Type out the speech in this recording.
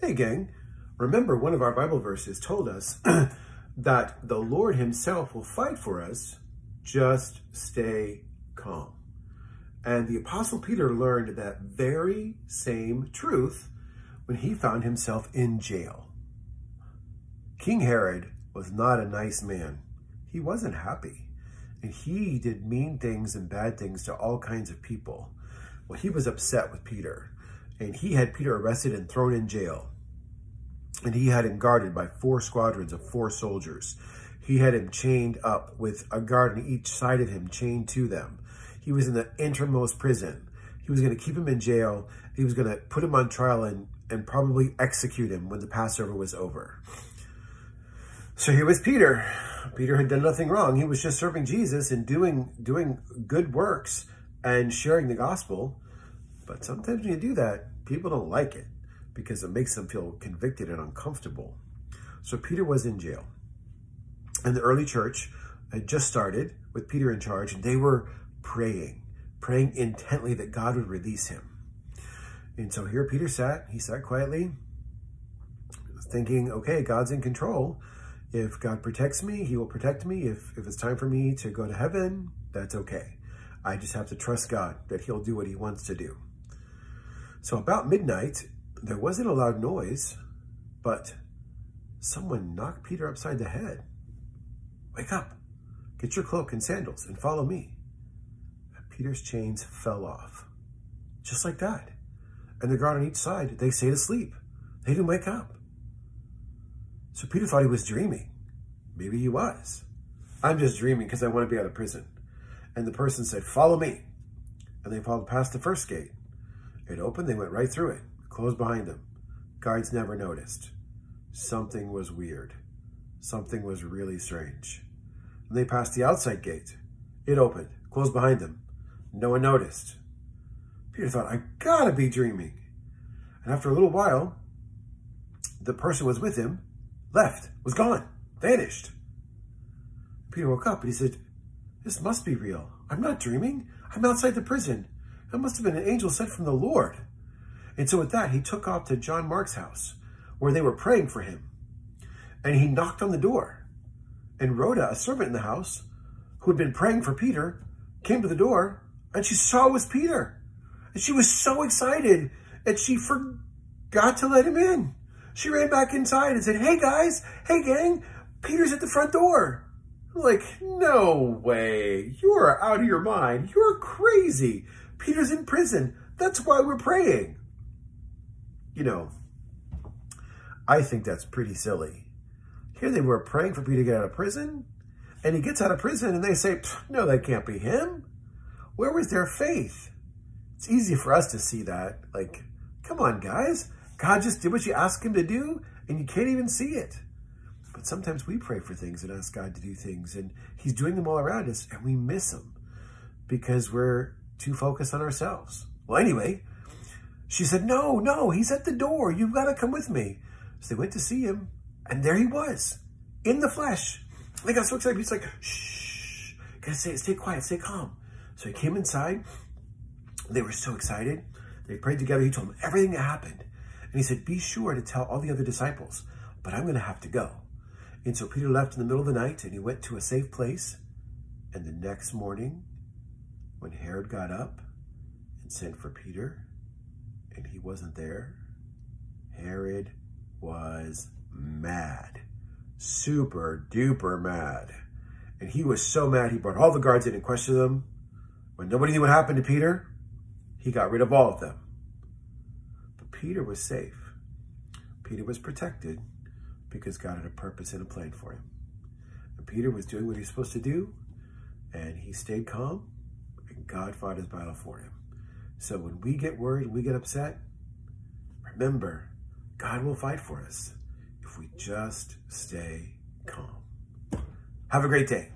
Hey gang, remember one of our Bible verses told us that the Lord himself will fight for us, just stay calm. And the Apostle Peter learned that very same truth when he found himself in jail. King Herod was not a nice man. He wasn't happy. And he did mean things and bad things to all kinds of people. Well, he was upset with Peter. And he had Peter arrested and thrown in jail. And he had him guarded by 4 squadrons of 4 soldiers. He had him chained up with a guard on each side of him, chained to them. He was in the innermost prison. He was going to keep him in jail. He was going to put him on trial and probably execute him when the Passover was over. So here was Peter. Peter had done nothing wrong. He was just serving Jesus and doing good works and sharing the gospel. But sometimes when you do that, people don't like it because it makes them feel convicted and uncomfortable. So Peter was in jail. And the early church had just started with Peter in charge, and they were praying intently that God would release him. And so here Peter sat. He sat quietly, thinking, okay, God's in control. If God protects me, he will protect me. If it's time for me to go to heaven, that's okay. I just have to trust God that he'll do what he wants to do. So about midnight, there wasn't a loud noise, but someone knocked Peter upside the head. Wake up, get your cloak and sandals and follow me. And Peter's chains fell off, just like that. And the guard on each side, they stayed asleep. They didn't wake up. So Peter thought he was dreaming. Maybe he was. I'm just dreaming because I want to be out of prison. And the person said, follow me. And they followed past the first gate. It opened, they went right through it, closed behind them. Guards never noticed. Something was weird. Something was really strange. And they passed the outside gate. It opened, closed behind them. No one noticed. Peter thought, I gotta be dreaming. And after a little while, the person was with him, left, was gone, vanished. Peter woke up and he said, this must be real. I'm not dreaming. I'm outside the prison. That must have been an angel sent from the Lord. And so with that, he took off to John Mark's house where they were praying for him. And he knocked on the door. And Rhoda, a servant in the house who had been praying for Peter, came to the door and she saw it was Peter. And she was so excited that she forgot to let him in. She ran back inside and said, hey guys, hey gang, Peter's at the front door. I'm like, no way, you are out of your mind. You're crazy. Peter's in prison. That's why we're praying. You know, I think that's pretty silly. Here they were praying for Peter to get out of prison, and he gets out of prison and they say, no, that can't be him. Where was their faith? It's easy for us to see that. Like, come on, guys. God just did what you asked him to do, and you can't even see it. But sometimes we pray for things and ask God to do things, and he's doing them all around us, and we miss them because we're too focused on ourselves. Well, anyway, she said, no, he's at the door. You've got to come with me. So they went to see him, and there he was, in the flesh. They got so excited. He's like, shh, gotta stay quiet, stay calm. So he came inside. They were so excited. They prayed together. He told them everything that happened. And he said, be sure to tell all the other disciples, but I'm going to have to go. And so Peter left in the middle of the night, and he went to a safe place. And the next morning, when Herod got up and sent for Peter, and he wasn't there, Herod was mad, super duper mad. And he was so mad, he brought all the guards in and questioned them. When nobody knew what happened to Peter, he got rid of all of them. But Peter was safe. Peter was protected because God had a purpose and a plan for him. And Peter was doing what he was supposed to do, and he stayed calm, and God fought his battle for him. So when we get worried, we get upset, remember, God will fight for us if we just stay calm. Have a great day.